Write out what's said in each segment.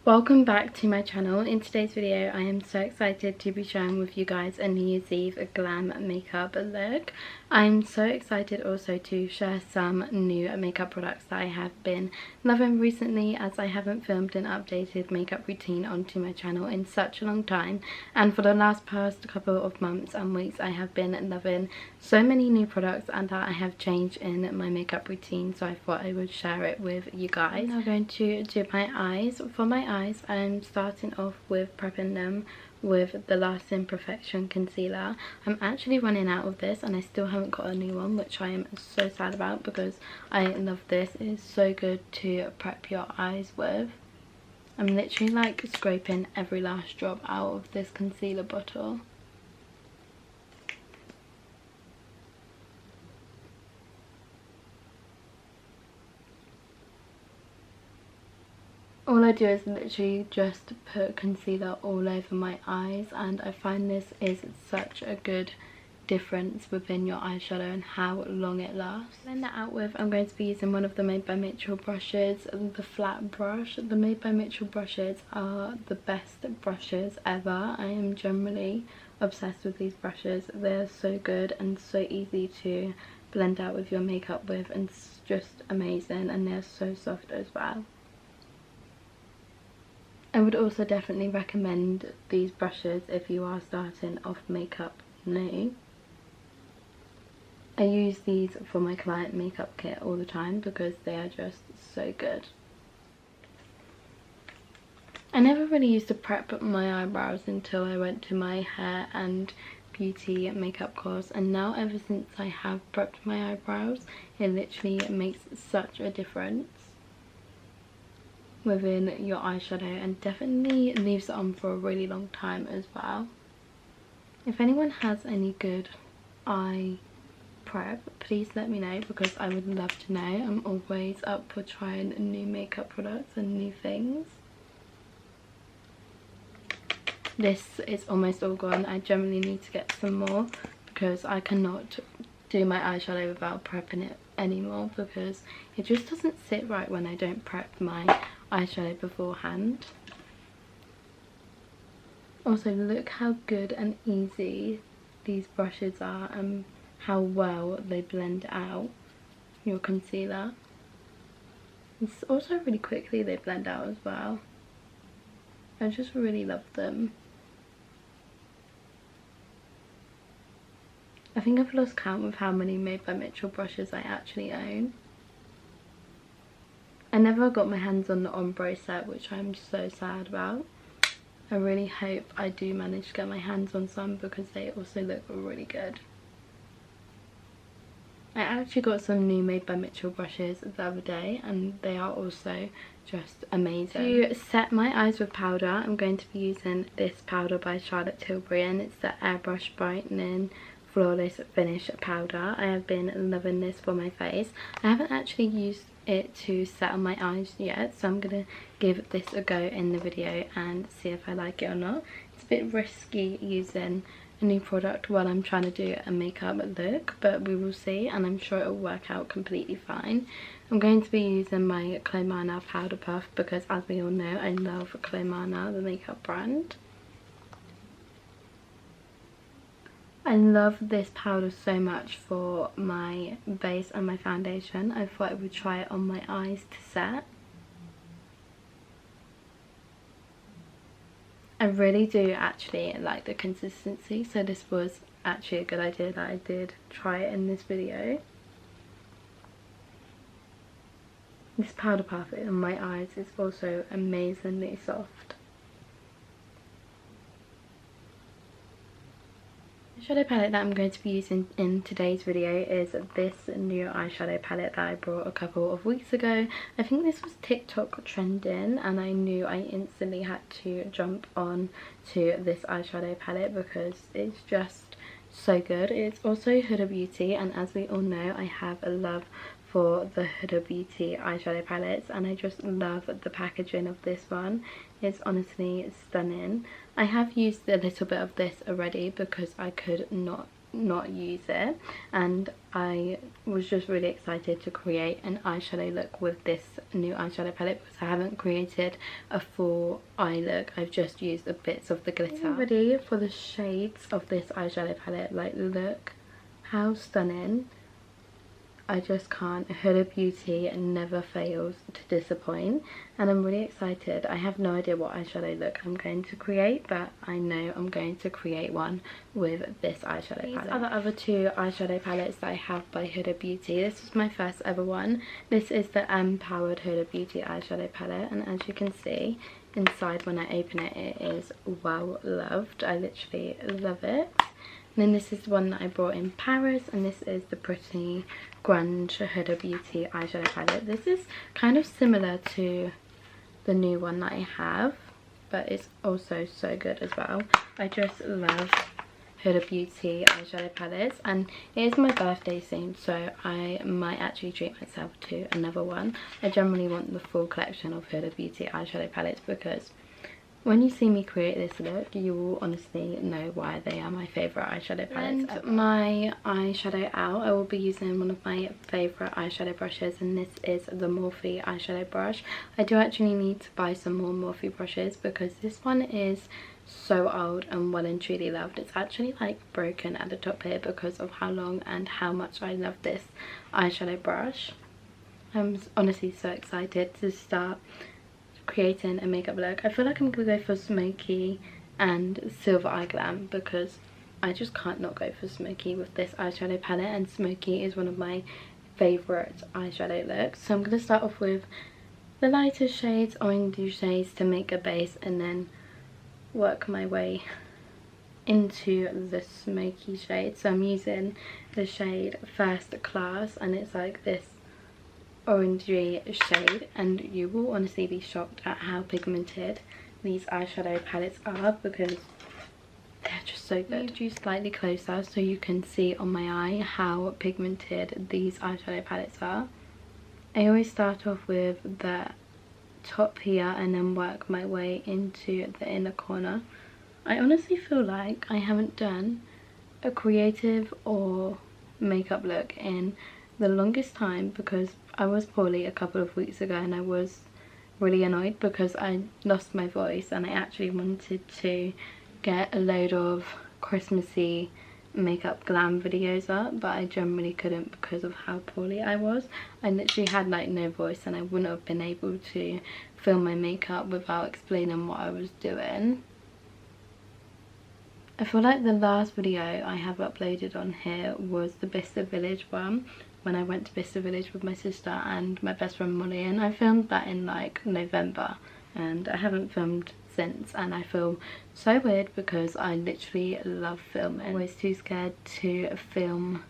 Welcome back to my channel. In today's video I am so excited to be sharing with you guys a New Year's Eve glam makeup look. I'm so excited also to share some new makeup products that I have been loving recently, as I haven't filmed an updated makeup routine onto my channel in such a long time, and for the past couple of months and weeks I have been loving so many new products and that I have changed in my makeup routine, so I thought I would share it with you guys. I'm now going to do my eyes. For my eyes I'm starting off with prepping them with the Lasting Perfection concealer. I'm actually running out of this and I still haven't got a new one, which I am so sad about because I love this. It is so good to prep your eyes with. I'm literally like scraping every last drop out of this concealer bottle. All I do is literally just put concealer all over my eyes, and I find this is such a good difference within your eyeshadow and how long it lasts. To blend that out with, I'm going to be using one of the Made by Mitchell brushes, the flat brush. The Made by Mitchell brushes are the best brushes ever. I am generally obsessed with these brushes. They're so good and so easy to blend out with your makeup with, and it's just amazing, and they're so soft as well. I would also definitely recommend these brushes if you are starting off makeup new. I use these for my client makeup kit all the time because they are just so good. I never really used to prep my eyebrows until I went to my hair and beauty makeup course, and now ever since I have prepped my eyebrows, it literally makes such a difference within your eyeshadow and definitely leaves it on for a really long time as well. If anyone has any good eye prep, please let me know because I would love to know. I'm always up for trying new makeup products and new things. This is almost all gone. I generally need to get some more because I cannot do my eyeshadow without prepping it anymore because it just doesn't sit right when I don't prep my eyeshadow beforehand. Also, look how good and easy these brushes are and how well they blend out your concealer. It's also really quickly they blend out as well. I just really love them. I think I've lost count of how many Made by Mitchell brushes I actually own. I never got my hands on the ombre set, which I'm so sad about. I really hope I do manage to get my hands on some because they also look really good. I actually got some new Made by Mitchell brushes the other day and they are also just amazing. To set my eyes with powder, I'm going to be using this powder by Charlotte Tilbury, and it's the Airbrush Brightening Flawless Finish powder. I have been loving this for my face. I haven't actually used it to set on my eyes yet, so I'm gonna give this a go in the video and see if I like it or not. It's a bit risky using a new product while I'm trying to do a makeup look, but we will see, and I'm sure it will work out completely fine. I'm going to be using my Clomana Powder Puff because, as we all know, I love Clomana, the makeup brand. I love this powder so much for my base and my foundation. I thought I would try it on my eyes to set. I really do actually like the consistency, so this was actually a good idea that I did try it in this video. This powder puff on my eyes is also amazingly soft. The eyeshadow palette that I'm going to be using in today's video is this new eyeshadow palette that I brought a couple of weeks ago. I think this was TikTok trending and I knew I instantly had to jump on to this eyeshadow palette because it's just so good. It's also Huda Beauty, and as we all know, I have a love for the Huda Beauty eyeshadow palettes, and I just love the packaging of this one. It's honestly stunning. I have used a little bit of this already because I could not not use it, and I was just really excited to create an eyeshadow look with this new eyeshadow palette because I haven't created a full eye look. I've just used the bits of the glitter. I'm ready for the shades of this eyeshadow palette. Like, look how stunning. I just can't. Huda Beauty never fails to disappoint, and I'm really excited. I have no idea what eyeshadow look I'm going to create, but I know I'm going to create one with this eyeshadow palette. These are the other two eyeshadow palettes that I have by Huda Beauty. This was my first ever one. This is the Empowered Huda Beauty eyeshadow palette, and as you can see inside when I open it, it is well loved. I literally love it. And then this is the one that I brought in Paris, and this is the Pretty Grunge Huda Beauty eyeshadow palette. This is kind of similar to the new one that I have, but it's also so good as well. I just love Huda Beauty eyeshadow palettes, and it is my birthday soon, so I might actually treat myself to another one. I generally want the full collection of Huda Beauty eyeshadow palettes because when you see me create this look, you will honestly know why they are my favourite eyeshadow palettes ever. My eyeshadow out, I will be using one of my favourite eyeshadow brushes, and this is the Morphe eyeshadow brush. I do actually need to buy some more Morphe brushes because this one is so old and well and truly loved. It's actually like broken at the top here because of how long and how much I love this eyeshadow brush. I'm honestly so excited to start creating a makeup look. I feel like I'm gonna go for smoky and silver eye glam because I just can't not go for smoky with this eyeshadow palette, and smoky is one of my favourite eyeshadow looks. So I'm gonna start off with the lighter shades, orangey shades to make a base, and then work my way into the smoky shade. So I'm using the shade First Class, and it's like this orangey shade, and you will honestly be shocked at how pigmented these eyeshadow palettes are because they're just so good. Move you slightly closer so you can see on my eye how pigmented these eyeshadow palettes are. I always start off with the top here and then work my way into the inner corner. I honestly feel like I haven't done a creative or makeup look in the longest time because I was poorly a couple of weeks ago and I was really annoyed because I lost my voice, and I actually wanted to get a load of Christmassy makeup glam videos up, but I generally couldn't because of how poorly I was. I literally had like no voice, and I wouldn't have been able to film my makeup without explaining what I was doing. I feel like the last video I have uploaded on here was the Bicester Village one, when I went to Bicester Village with my sister and my best friend Molly, and I filmed that in like November, and I haven't filmed since, and I feel so weird because I literally love filming. I'm always too scared to film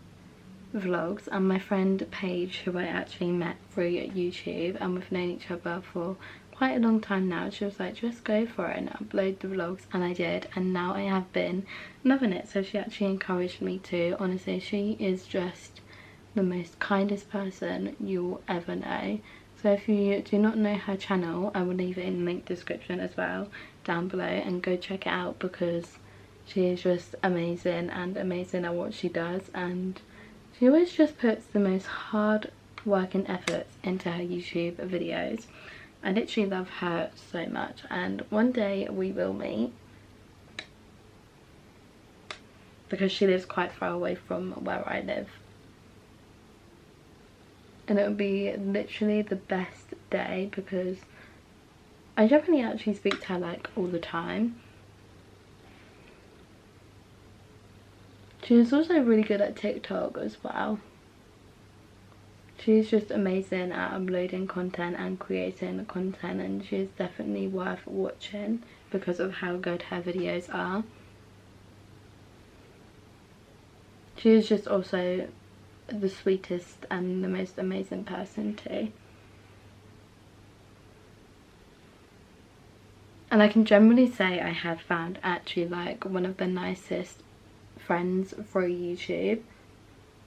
vlogs, and my friend Paige, who I actually met through YouTube and we've known each other for quite a long time now, she was like, just go for it and upload the vlogs, and I did, and now I have been loving it. So she actually encouraged me to. Honestly, she is just the most kindest person you'll ever know. So if you do not know her channel, I will leave it in the link description as well down below, and go check it out because she is just amazing and amazing at what she does, and she always just puts the most hard working efforts into her YouTube videos. I literally love her so much, and one day we will meet because she lives quite far away from where I live, and it would be literally the best day because I generally actually speak to her like all the time. She is also really good at TikTok as well. She's just amazing at uploading content and creating content, and she is definitely worth watching because of how good her videos are. She is just also the sweetest and the most amazing person too. And I can generally say I have found actually like one of the nicest friends through YouTube.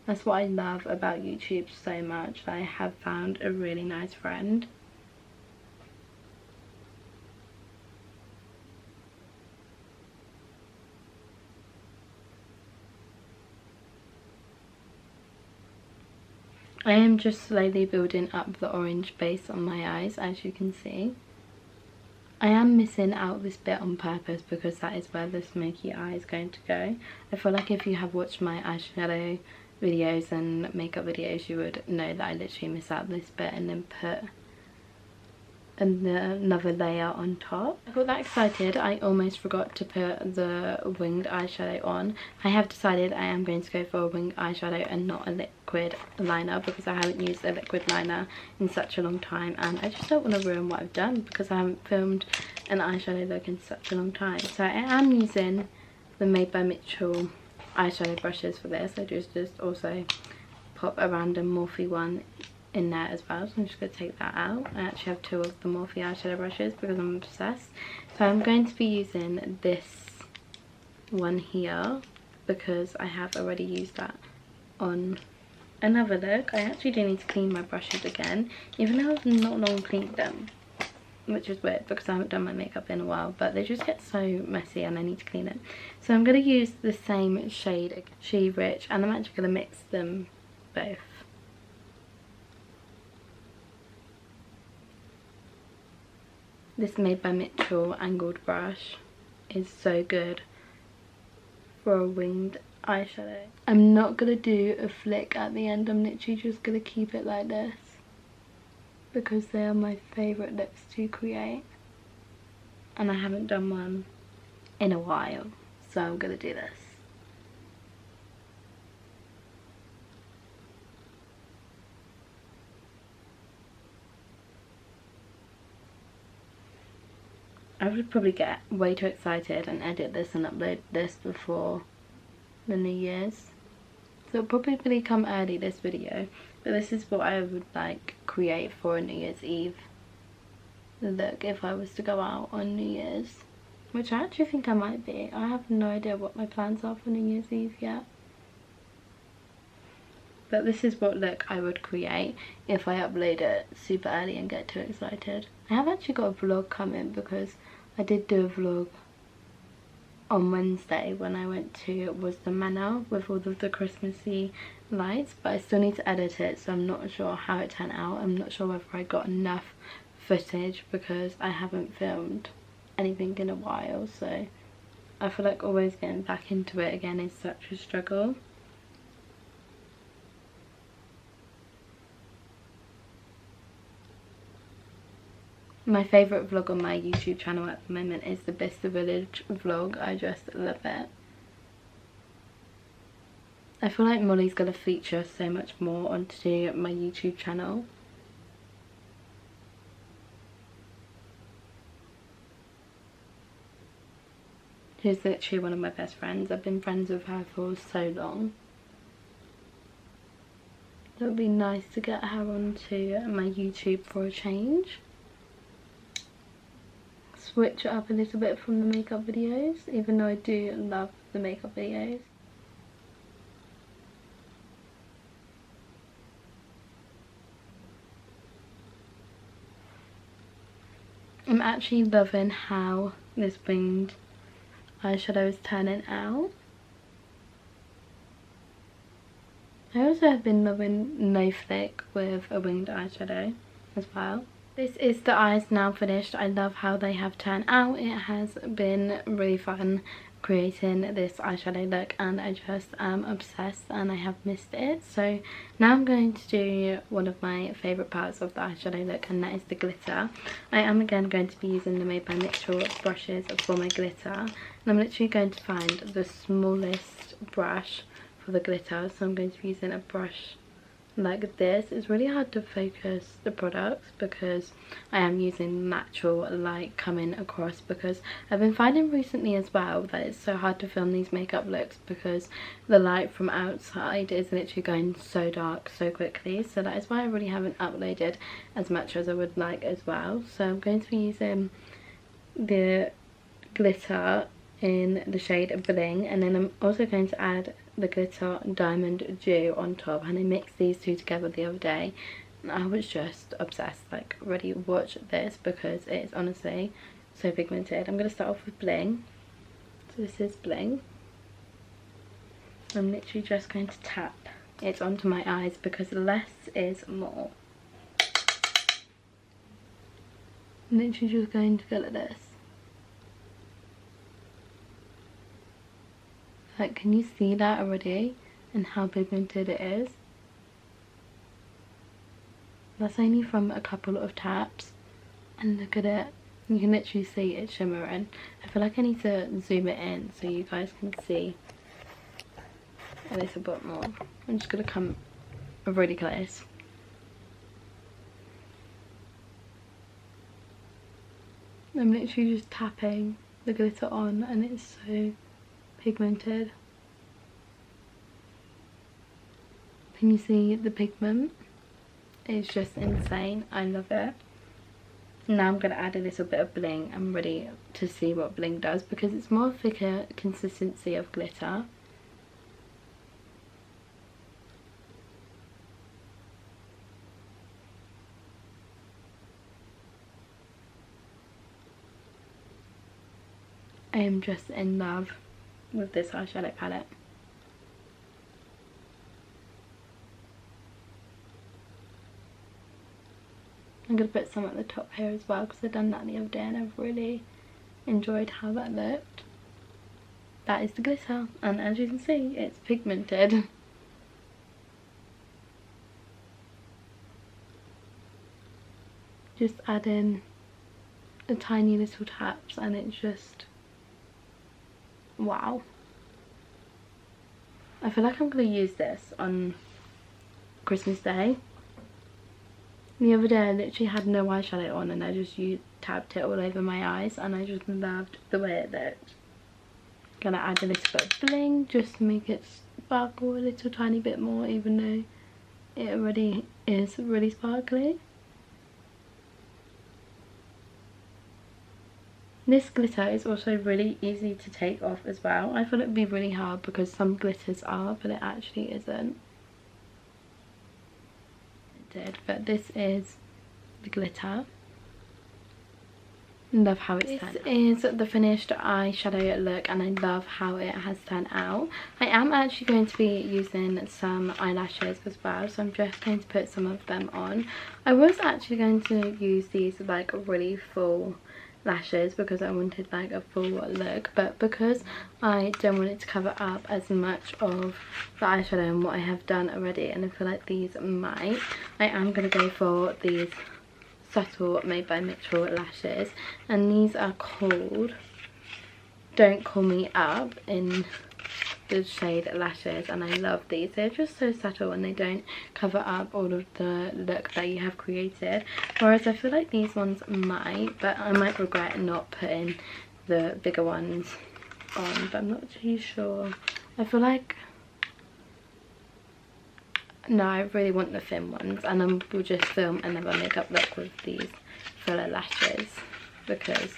That's what I love about YouTube so much. I have found a really nice friend. I am just slowly building up the orange base on my eyes, as you can see. I am missing out this bit on purpose because that is where the smoky eye is going to go. I feel like if you have watched my eyeshadow videos and makeup videos, you would know that I literally miss out this bit and then put another layer on top. I got that excited, I almost forgot to put the winged eyeshadow on. I have decided I am going to go for a winged eyeshadow and not a liquid liner because I haven't used a liquid liner in such a long time, and I just don't want to ruin what I've done because I haven't filmed an eyeshadow look in such a long time. So I am using the Made by Mitchell eyeshadow brushes for this. I just also pop a random Morphe one in there as well, so I'm just going to take that out. I actually have 2 of the Morphe eyeshadow brushes because I'm obsessed. So I'm going to be using this one here because I have already used that on another look. I actually do need to clean my brushes again, even though I've not long cleaned them, which is weird because I haven't done my makeup in a while, but they just get so messy and I need to clean it. So I'm going to use the same shade, She Rich, and I'm actually going to mix them both. This Made by Mitchell angled brush is so good for a winged eyeshadow. I'm not going to do a flick at the end, I'm literally just going to keep it like this because they are my favourite lips to create and I haven't done one in a while, so I'm going to do this. I would probably get way too excited and edit this and upload this before the New Year's. So it'll probably come early, this video, but this is what I would like create for a New Year's Eve look if I was to go out on New Year's, which I actually think I might be. I have no idea what my plans are for New Year's Eve yet. But this is what look I would create if I upload it super early and get too excited. I have actually got a vlog coming because I did do a vlog on Wednesday when I went to Worcester Manor with all of the Christmassy lights, but I still need to edit it, so I'm not sure how it turned out. I'm not sure whether I got enough footage because I haven't filmed anything in a while, so I feel like always getting back into it again is such a struggle. My favourite vlog on my YouTube channel at the moment is the Bicester Village vlog. I just love it. I feel like Molly's going to feature so much more onto my YouTube channel. She's literally one of my best friends. I've been friends with her for so long. It would be nice to get her onto my YouTube for a change. Switch it up a little bit from the makeup videos, even though I do love the makeup videos. I'm actually loving how this winged eyeshadow is turning out. I also have been loving No Flick with a winged eyeshadow as well. This is the eyes now finished. I love how they have turned out. It has been really fun creating this eyeshadow look and I just am obsessed and I have missed it. So now I'm going to do one of my favourite parts of the eyeshadow look, and that is the glitter. I am again going to be using the Made by Mitchell brushes for my glitter, and I'm literally going to find the smallest brush for the glitter. So I'm going to be using a brush like this. It's really hard to focus the products because I am using natural light coming across, because I've been finding recently as well that it's so hard to film these makeup looks because the light from outside is literally going so dark so quickly. So that is why I really haven't uploaded as much as I would like as well. So I'm going to be using the glitter in the shade Bling, and then I'm also going to add the glitter Diamond Dew on top, and I mixed these two together the other day and I was just obsessed. Like, really watch this because it is honestly so pigmented. I'm going to start off with Bling. So this is Bling. I'm literally just going to tap it onto my eyes because less is more. I'm literally just going to go like this. Like, can you see that already? And how pigmented it is? That's only from a couple of taps. And look at it. You can literally see it shimmering. I feel like I need to zoom it in so you guys can see a little bit more. I'm just going to come really close. I'm literally just tapping the glitter on and it's so pigmented. Can you see the pigment? It's just insane. I love it. Now I'm going to add a little bit of bling. I'm ready to see what bling does because it's more thicker consistency of glitter. I am just in love with this eyeshadow palette. I'm going to put some at the top here as well because I've done that the other day and I've really enjoyed how that looked. That is the glitter, and as you can see, it's pigmented. Just add in the tiny little taps and it's just wow. I feel like I'm going to use this on Christmas Day. The other day I literally had no eyeshadow on and I just tapped it all over my eyes and I just loved the way it looked. Gonna add a little bit of bling just to make it sparkle a little tiny bit more, even though it already is really sparkly. This glitter is also really easy to take off as well. I thought it would be really hard because some glitters are, but it actually isn't. But this is the glitter. Love how it's turned out. This is the finished eyeshadow look and I love how it has turned out. I am actually going to be using some eyelashes as well, so I'm just going to put some of them on. I was actually going to use these like really full lashes because I wanted like a full look, but because I don't want it to cover up as much of the eyeshadow and what I have done already, and I feel like these might, I am going to go for these subtle Made by Mitchell lashes, and these are called Don't Call Me Up in the shade Lashes, and I love these. They're just so subtle and they don't cover up all of the look that you have created, whereas I feel like these ones might, but I might regret not putting the bigger ones on, but I'm not too sure. I feel like no, I really want the thin ones, and then we'll just film another makeup look with these fuller lashes because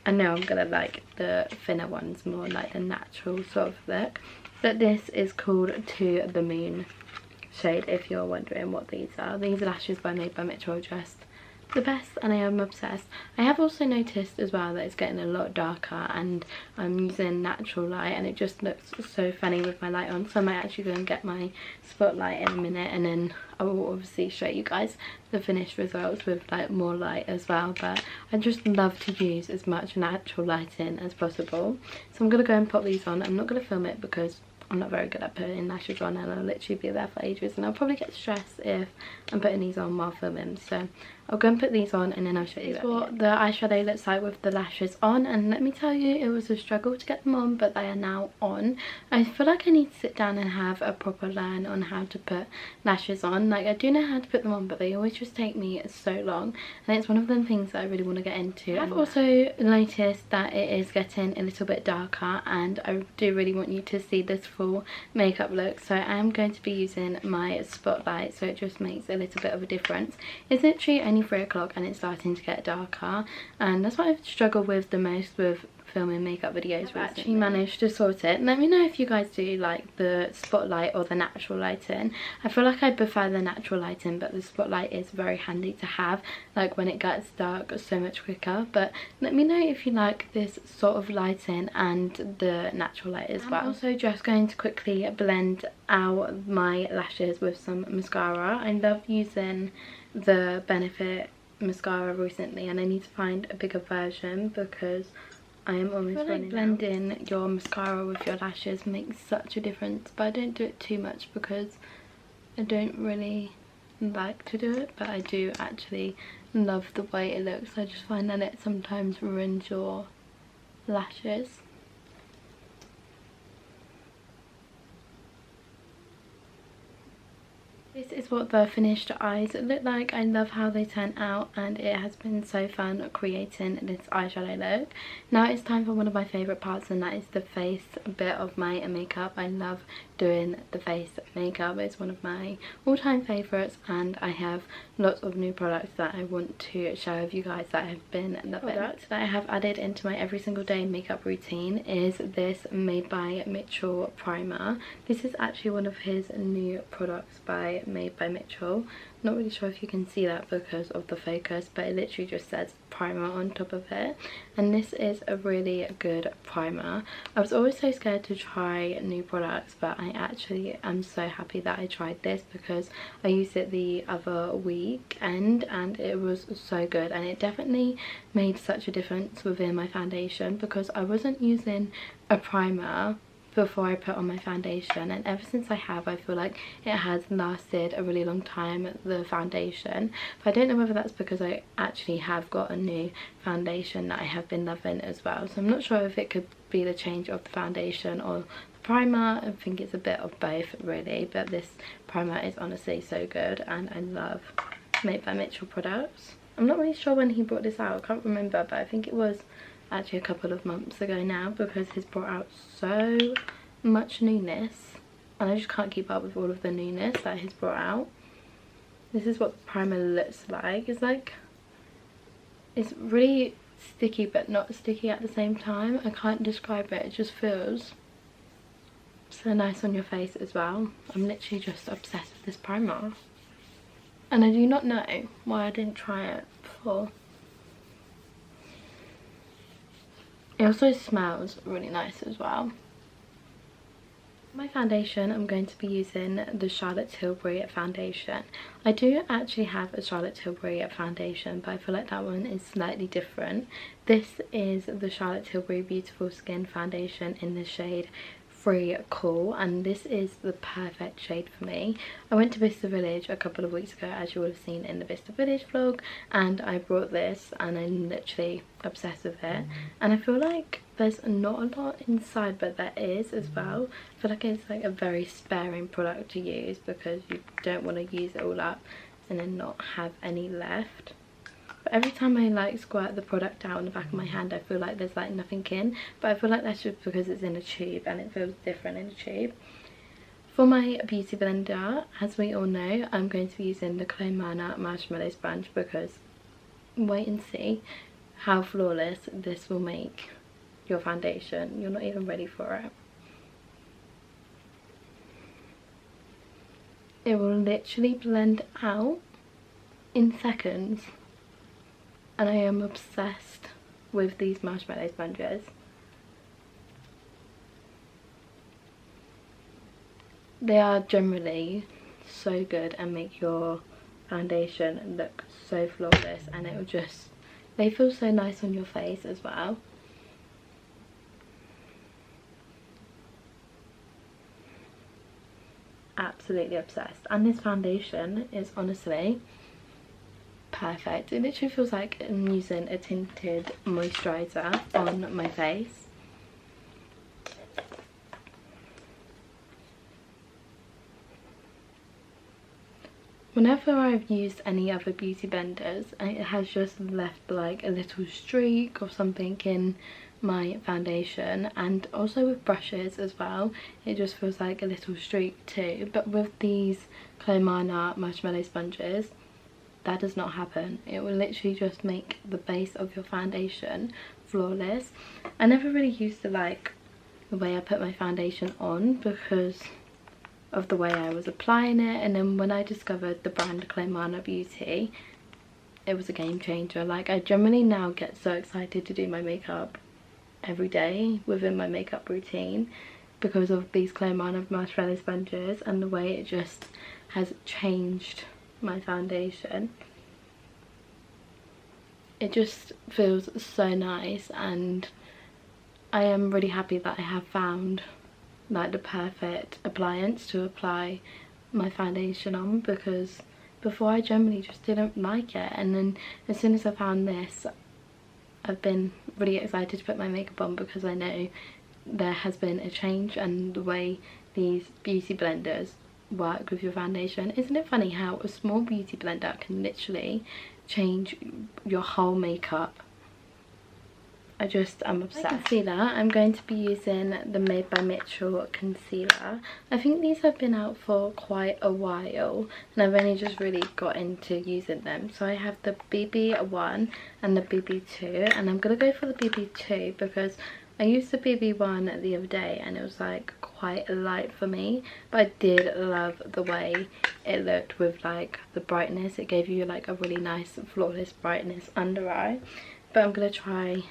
I know I'm gonna like the thinner ones more, like the natural sort of look. But this is called To The Moon shade, if you're wondering what these are. These lashes by Made by Mitchell are just the best and I am obsessed. I have also noticed as well that it's getting a lot darker and I'm using natural light and it just looks so funny with my light on, so I might actually go and get my spotlight in a minute and then I will obviously show you guys the finished results with like more light as well. But I just love to use as much natural lighting as possible, so I'm gonna go and pop these on. I'm not gonna film it because I'm not very good at putting lashes on and I'll literally be there for ages and I'll probably get stressed if I'm putting these on while filming. So I'll go and put these on and then I'll show you what the eyeshadow looks like with the lashes on. And let me tell you, it was a struggle to get them on, but they are now on. I feel like I need to sit down and have a proper learn on how to put lashes on. Like, I do know how to put them on, but they always just take me so long, and it's one of them things that I really want to get into. I've also noticed that it is getting a little bit darker and I do really want you to see this full makeup look, so I am going to be using my spotlight so it just makes a little bit of a difference. It's literally only 3 o'clock and it's starting to get darker, and that's what I've struggled with the most with filming makeup videos recently. I've actually managed to sort it. Let me know if you guys do like the spotlight or the natural lighting. I feel like I prefer the natural lighting, but the spotlight is very handy to have, like when it gets dark so much quicker. But let me know if you like this sort of lighting and the natural light as well. I'm also just going to quickly blend out my lashes with some mascara. I love using the Benefit mascara recently, and I need to find a bigger version because I am almost running out. Blending your mascara with your lashes makes such a difference, but I don't do it too much because I don't really like to do it, but I do actually love the way it looks. I just find that it sometimes ruins your lashes. This is what the finished eyes look like. I love how they turn out, and it has been so fun creating this eyeshadow look. Now it's time for one of my favourite parts, and that is the face bit of my makeup. I love doing the face makeup. It's one of my all-time favourites, and I have lots of new products that I want to share with you guys that I've been loving. The product that I have added into my every single day makeup routine is this Made by Mitchell primer. This is actually one of his new products by Made by Mitchell. Not really sure if you can see that because of the focus, but it literally just says primer on top of it, and this is a really good primer. I was always so scared to try new products, but I actually am so happy that I tried this because I used it the other weekend and it was so good, and it definitely made such a difference within my foundation because I wasn't using a primer before I put on my foundation, and ever since I have, I feel like it has lasted a really long time, the foundation. But I don't know whether that's because I actually have got a new foundation that I have been loving as well, so I'm not sure if it could be the change of the foundation or the primer. I think it's a bit of both really, but this primer is honestly so good, and I love Made by Mitchell products. I'm not really sure when he brought this out, I can't remember, but I think it was actually a couple of months ago now because he's brought out so much newness, and I just can't keep up with all of the newness that he's brought out. This is what the primer looks like. It's really sticky but not sticky at the same time. I can't describe it. It just feels so nice on your face as well. I'm literally just obsessed with this primer, and I do not know why I didn't try it before. It also smells really nice as well. My foundation, I'm going to be using the Charlotte Tilbury foundation. I do actually have a Charlotte Tilbury foundation, but I feel like that one is slightly different. This is the Charlotte Tilbury Beautiful Skin Foundation in the shade Free Cool, and this is the perfect shade for me. I went to Vista Village a couple of weeks ago, as you would have seen in the Vista Village vlog, and I brought this and I'm literally obsessed with it. And I feel like there's not a lot inside, but there is as well. I feel like it's like a very sparing product to use because you don't want to use it all up and then not have any left. But every time I like squirt the product out on the back of my hand, I feel like there's like nothing in, but I feel like that's just because it's in a tube and it feels different in a tube. For my beauty blender, as we all know, I'm going to be using the Mana Marshmallow Sponge because wait and see how flawless this will make your foundation. You're not even ready for it. It will literally blend out in seconds. And I am obsessed with these marshmallow sponges. They are generally so good and make your foundation look so flawless, and it will just, they feel so nice on your face as well. Absolutely obsessed. And this foundation is honestly perfect. It literally feels like I'm using a tinted moisturizer on my face. Whenever I've used any other beauty blenders, it has just left like a little streak or something in my foundation, and also with brushes as well, it just feels like a little streak too. But with these Mana Marshmallow Sponges, that does not happen. It will literally just make the base of your foundation flawless. I never really used to like the way I put my foundation on because of the way I was applying it, and then when I discovered the brand Claymana Beauty, it was a game changer. Like, I generally now get so excited to do my makeup every day within my makeup routine because of these Claymana marshmallow sponges and the way it just has changed my foundation. It just feels so nice, and I am really happy that I have found like the perfect appliance to apply my foundation on, because before I generally just didn't like it, and then as soon as I found this, I've been really excited to put my makeup on because I know there has been a change and the way these beauty blenders work with your foundation. Isn't it funny how a small beauty blender can literally change your whole makeup? I'm obsessed. For concealer, I'm going to be using the Made by Mitchell concealer. I think these have been out for quite a while and I've only just really got into using them. So I have the BB1 and the BB2, and I'm going to go for the BB2 because I used the BB1 the other day and it was like quite light for me, but I did love the way it looked with like the brightness. It gave you like a really nice flawless brightness under eye. But I'm going to try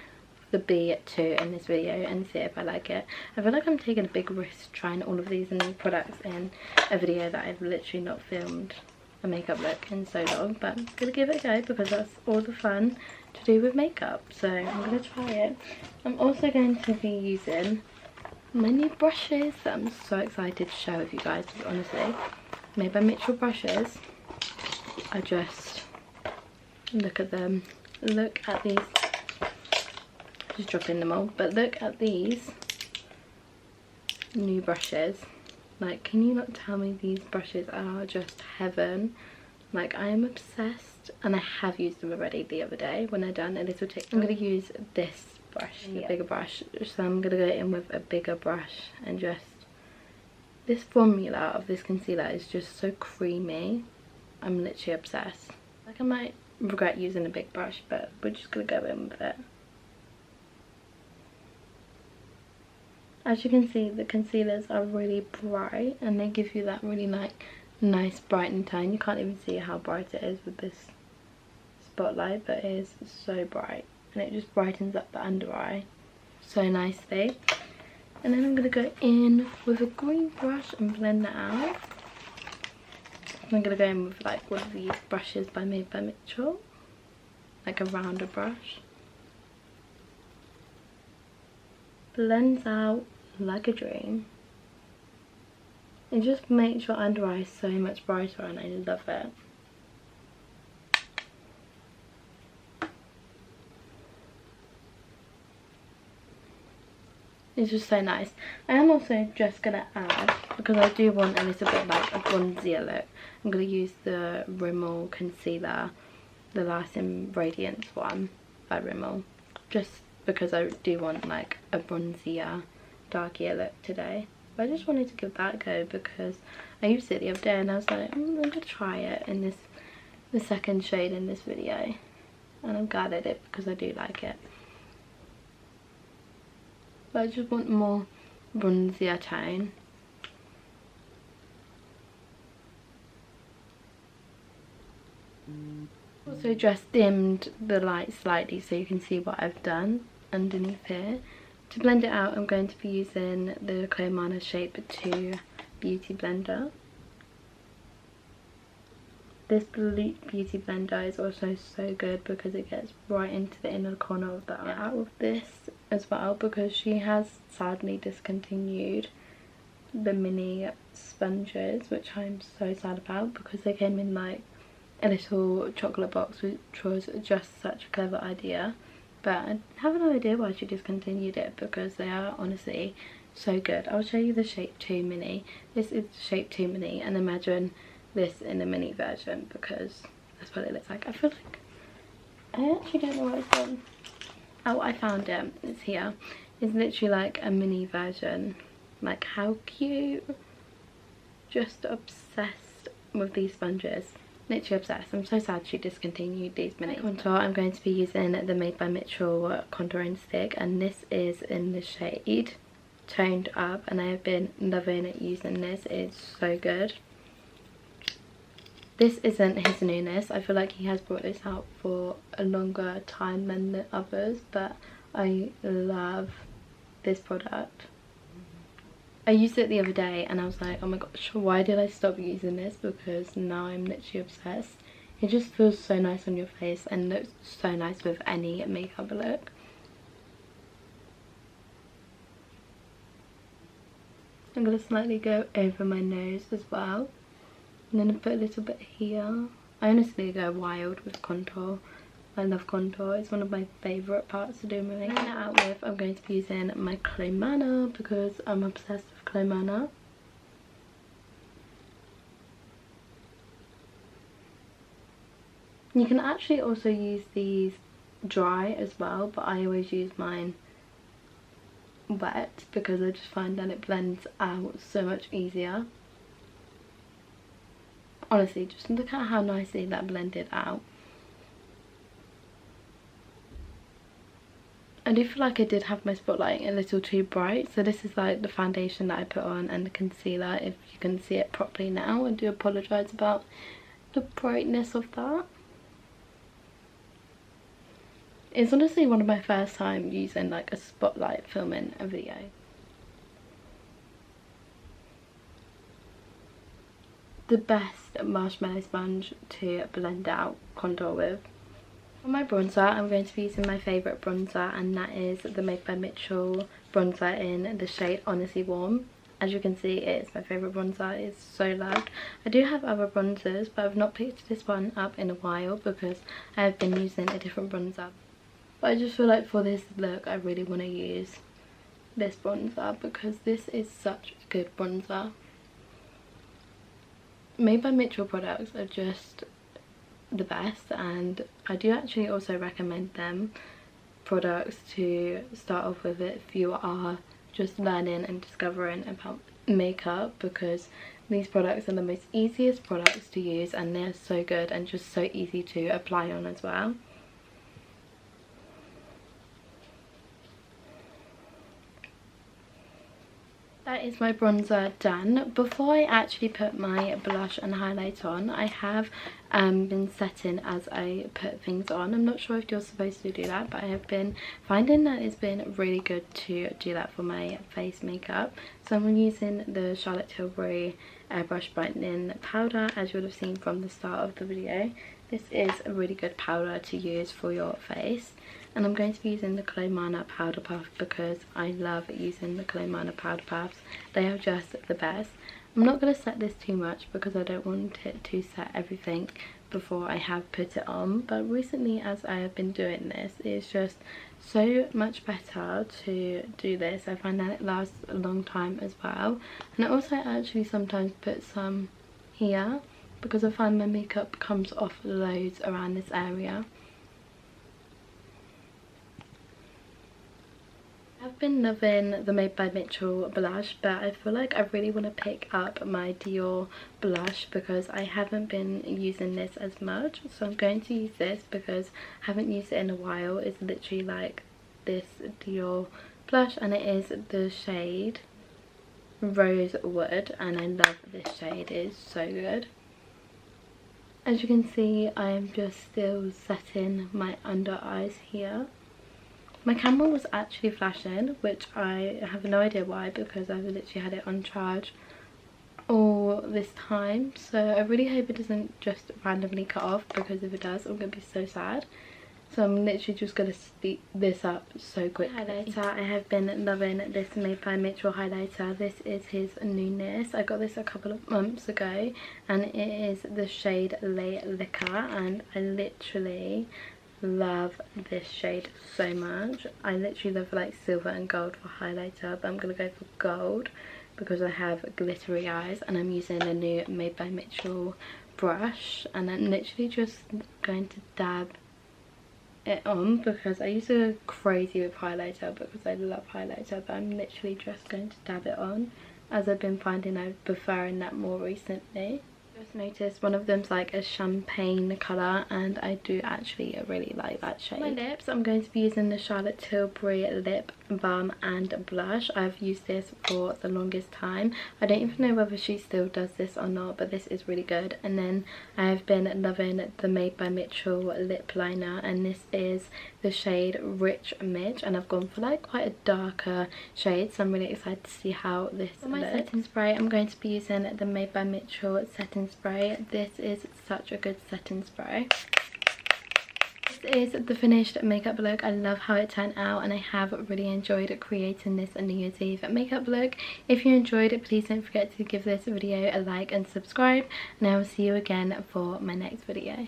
the B2 in this video and see if I like it. I feel like I'm taking a big risk trying all of these new products in a video that I've literally not filmed a makeup look in so long, but I'm gonna give it a go because that's all the fun to do with makeup, so I'm gonna try it. I'm also going to be using my new brushes that I'm so excited to share with you guys, honestly. Made by Mitchell brushes. I just look at them, look at these, just dropping them all, but look at these new brushes. Like, can you not tell me these brushes are just heaven? Like, I am obsessed, and I have used them already the other day when I done a little TikTok. I'm going to use this brush, the bigger brush, so I'm going to go in with a bigger brush and just, this formula of this concealer is just so creamy. I'm literally obsessed. Like, I might regret using a big brush, but we're just going to go in with it. As you can see, the concealers are really bright and they give you that really nice brightened tone. You can't even see how bright it is with this spotlight, but it is so bright and it just brightens up the under eye so nicely. And then I'm going to go in with a green brush and blend that out. I'm going to go in with like one of these brushes by Made by Mitchell, like a rounder brush. Blends out like a dream. It just makes your under eye so much brighter and I love it. It's just so nice. I am also just going to add, because I do want a little bit like a bronzier look, I'm going to use the Rimmel concealer, the Lasting Radiance one by Rimmel, just because I do want like a bronzier, darkier look today. But I just wanted to give that a go because I used it the other day and I was like, I'm going to try it in the second shade in this video. And I'm glad I did because I do like it. But I just want more bronzier tone. Also just dimmed the light slightly so you can see what I've done underneath here. To blend it out, I'm going to be using the Claymana Shape 2 Beauty Blender. This beauty blender is also so good because it gets right into the inner corner of the eye. Out of this as well because she has sadly discontinued the mini sponges, which I'm so sad about because they came in like a little chocolate box, which was just such a clever idea. But I have no idea why she discontinued it because they are honestly so good. I'll show you the Shape 2 mini. This is the Shape 2 mini, and imagine this in the mini version because that's what it looks like. I feel like I actually don't know what it's done. Oh, I found it. It's here. It's literally like a mini version. Like, how cute. Just obsessed with these sponges. literally obsessed. I'm so sad she discontinued these mini contour. I'm going to be using the Made by Mitchell contouring stick, and this is in the shade Toned Up, and I have been loving using this. It's so good. This isn't his newness. I feel like he has brought this out for a longer time than the others, but I love this product. I used it the other day and I was like, oh my gosh, why did I stop using this? Because now I'm literally obsessed. It just feels so nice on your face and looks so nice with any makeup look. I'm going to slightly go over my nose as well. I'm going to put a little bit here. I honestly go wild with contour. I love contour. It's one of my favourite parts to do my makeup. Out with, I'm going to be using my Clay Manor because I'm obsessed with Clay Manor. You can actually also use these dry as well, but I always use mine wet because I just find that it blends out so much easier. Honestly, just look at how nicely that blended out. I do feel like I did have my spotlight a little too bright, so this is like the foundation that I put on and the concealer. If you can see it properly now, I do apologise about the brightness of that. It's honestly one of my first time using like a spotlight filming a video. The best marshmallow sponge to blend out contour with. For my bronzer, I'm going to be using my favourite bronzer, and that is the Made by Mitchell bronzer in the shade Honestly Warm. As you can see, it is my favourite bronzer. It's so loved. I do have other bronzers, but I've not picked this one up in a while because I have been using a different bronzer. But I just feel like for this look, I really want to use this bronzer because this is such a good bronzer. Made by Mitchell products are just the best, and I do actually also recommend them products to start off with if you are just learning and discovering about makeup, because these products are the most easiest products to use and they're so good and just so easy to apply on as well. That is my bronzer done. Before I actually put my blush and highlight on, I have been setting as I put things on. I'm not sure if you're supposed to do that, but I have been finding that it's been really good to do that for my face makeup. So I'm using the Charlotte Tilbury Airbrush Brightening Powder, as you would have seen from the start of the video. This is a really good powder to use for your face. And I'm going to be using the Clay Manor Powder Puff because I love using the Clay Manor Powder Puffs. They are just the best. I'm not going to set this too much because I don't want it to set everything before I have put it on. But recently, as I have been doing this, it's just so much better to do this. I find that it lasts a long time as well. And I also actually sometimes put some here because I find my makeup comes off loads around this area. I've been loving the Made by Mitchell blush, but I feel like I really want to pick up my Dior blush because I haven't been using this as much. So I'm going to use this because I haven't used it in a while. It's literally like this Dior blush, and it is the shade Rosewood, and I love this shade. It is so good. As you can see, I am just still setting my under eyes here. My camera was actually flashing, which I have no idea why because I've literally had it on charge all this time. So I really hope it doesn't just randomly cut off, because if it does, I'm going to be so sad. So I'm literally just going to speed this up so quickly. Highlighter, I have been loving this Made by Mitchell highlighter. This is his newness. I got this a couple of months ago and it is the shade Lay Liquor, and I literally love this shade so much. I literally love like silver and gold for highlighter, but I'm gonna go for gold because I have glittery eyes, and I'm using a new Made by Mitchell brush, and I'm literally just going to dab it on because I used to go crazy with highlighter because I love highlighter, but I'm literally just going to dab it on as I've been finding I'm preferring that more recently. Just noticed one of them's like a champagne colour, and I do actually really like that shade. My lips, I'm going to be using the Charlotte Tilbury lip balm and blush. I've used this for the longest time. I don't even know whether she still does this or not, but this is really good. And then I've been loving the Made by Mitchell lip liner, and this is the shade Rich Midge, and I've gone for like quite a darker shade, so I'm really excited to see how this looks. For my setting spray, I'm going to be using the Made by Mitchell setting spray. This is such a good setting spray. This is the finished makeup look. I love how it turned out, and I have really enjoyed creating this New Year's Eve makeup look. If you enjoyed it, please don't forget to give this video a like and subscribe, and I will see you again for my next video.